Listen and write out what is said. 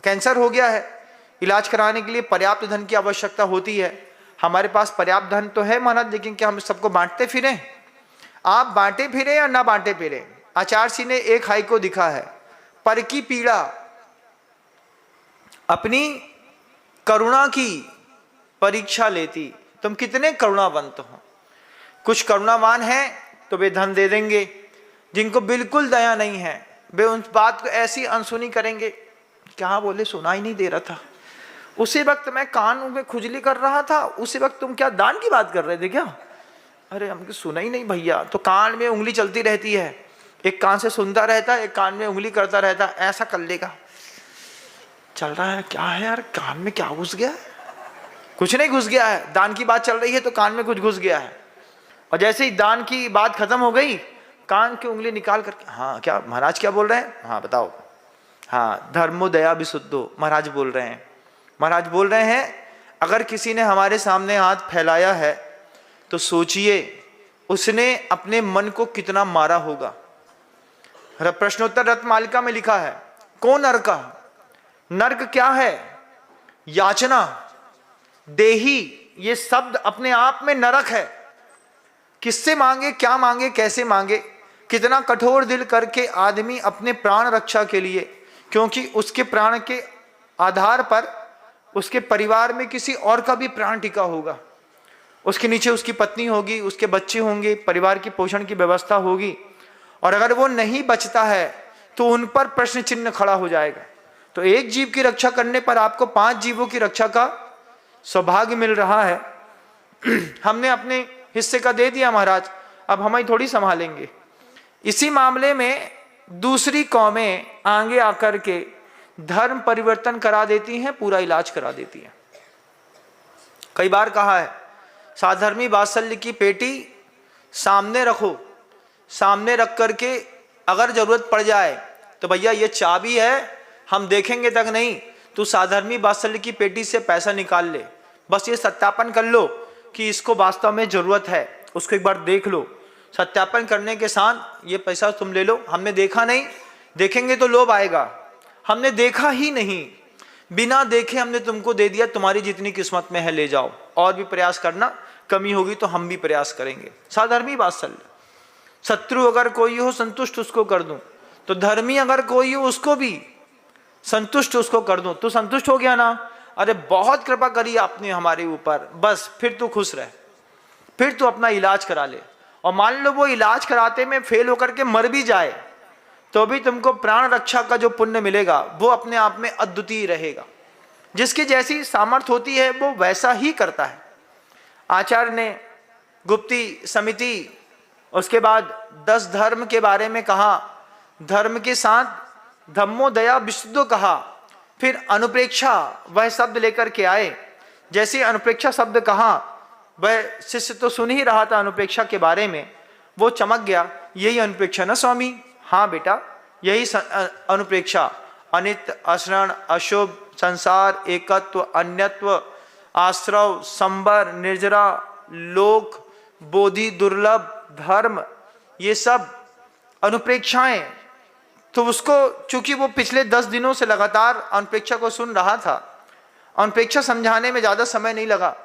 Cancer हो गया है, इलाज कराने के लिए पर्याप्त धन की आवश्यकता होती है। हमारे पास पर्याप्त धन तो है महाराज, लेकिन क्या हम सबको बांटते फिरें? आप बांटे फिरे या ना बांटे फिरे, आचार्य ने एक हाई को दिखा है, पर की पीड़ा अपनी करुणा की परीक्षा लेती। तुम कितने करुणावंत हो। कुछ करुणावान हैं तो वे धन दे देंगे, जिनको बिल्कुल दया नहीं है वे उन बात को ऐसी अनसुनी करेंगे। क्या बोले, सुना ही नहीं दे रहा था, उसी वक्त मैं कान में खुजली कर रहा था, उसी वक्त तुम क्या दान की बात कर रहे थे क्या? अरे हमको सुना ही नहीं भैया। तो कान में उंगली चलती रहती है, एक कान से सुनता रहता है, एक कान में उंगली करता रहता है, ऐसा कर लेगा। चल रहा है क्या है यार, कान में क्या घुस गया है? कुछ नहीं घुस गया है, दान की बात चल रही है तो कान में कुछ घुस गया है। और जैसे ही दान की बात खत्म हो गई, कान की उंगली निकाल करके, हाँ क्या महाराज क्या बोल रहे हैं, हाँ बताओ। हाँ, धर्मो दया विशुद्धो महाराज बोल रहे हैं। महाराज बोल रहे हैं अगर किसी ने हमारे सामने हाथ फैलाया है तो सोचिए उसने अपने मन को कितना मारा होगा। प्रश्नोत्तर रत्नमालिका में लिखा है, कौन नरक? नरक क्या है? याचना, देही, ये शब्द अपने आप में नरक है। किससे मांगे, क्या मांगे, कैसे मांगे, कितना कठोर दिल करके आदमी अपने प्राण रक्षा के लिए, क्योंकि उसके प्राण के आधार पर उसके परिवार में किसी और का भी प्राण टिका होगा, उसके नीचे उसकी पत्नी होगी, उसके बच्चे होंगे, परिवार की पोषण की व्यवस्था होगी, और अगर वो नहीं बचता है तो उन पर प्रश्न चिन्ह खड़ा हो जाएगा। तो एक जीव की रक्षा करने पर आपको 5 जीवों की रक्षा का सौभाग्य मिल रहा है। हमने अपने हिस्से का दे दिया महाराज, अब हम ही थोड़ी संभालेंगे। इसी मामले में दूसरी कौमें आगे आकर के धर्म परिवर्तन करा देती हैं, पूरा इलाज करा देती हैं। कई बार कहा है, साधर्मी वात्सल्य की पेटी सामने रखो, सामने रख करके अगर जरूरत पड़ जाए तो भैया ये चाबी है, हम देखेंगे तक नहीं, तू साधर्मी वात्सल्य की पेटी से पैसा निकाल ले, बस ये सत्यापन कर लो कि इसको वास्तव में जरूरत है, उसको एक बार देख लो। सत्यापन करने के साथ ये पैसा तुम ले लो, हमने देखा नहीं, देखेंगे तो लोभ आएगा, हमने देखा ही नहीं, बिना देखे हमने तुमको दे दिया, तुम्हारी जितनी किस्मत में है ले जाओ, और भी प्रयास करना, कमी होगी तो हम भी प्रयास करेंगे। साधर्मी वात्सल्य। शत्रु अगर कोई हो संतुष्ट उसको कर दूं, तो धर्मी अगर कोई हो उसको भी संतुष्ट उसको कर दूं। तू संतुष्ट हो गया ना, अरे बहुत कृपा करी आपने हमारे ऊपर, बस फिर तू खुश रह, फिर तू अपना इलाज करा ले। और मान लो वो इलाज कराते में फेल होकर के मर भी जाए तो भी तुमको प्राण रक्षा का जो पुण्य मिलेगा वो अपने आप में अद्वितीय रहेगा। जिसकी जैसी सामर्थ्य होती है वो वैसा ही करता है। आचार्य ने गुप्ती समिति, उसके बाद 10 धर्म के बारे में कहा, धर्म के साथ धम्मो दया विशुद्धो कहा, फिर अनुप्रेक्षा वह शब्द लेकर के आए। जैसे अनुप्रेक्षा शब्द कहा, वह शिष्य तो सुन ही रहा था अनुप्रेक्षा के बारे में, वो चमक गया, यही अनुप्रेक्षा ना स्वामी? हाँ बेटा यही अनुप्रेक्षा। अनित्य, अशरण, अशुभ, संसार, एकत्व, अन्यत्व, आश्रव, संबर, निर्जरा, लोक, बोधि, दुर्लभ, धर्म, ये सब अनुप्रेक्षाएं। तो उसको चूंकि वो पिछले 10 दिनों से लगातार अनुप्रेक्षा को सुन रहा था, अनुप्रेक्षा समझाने में ज्यादा समय नहीं लगा,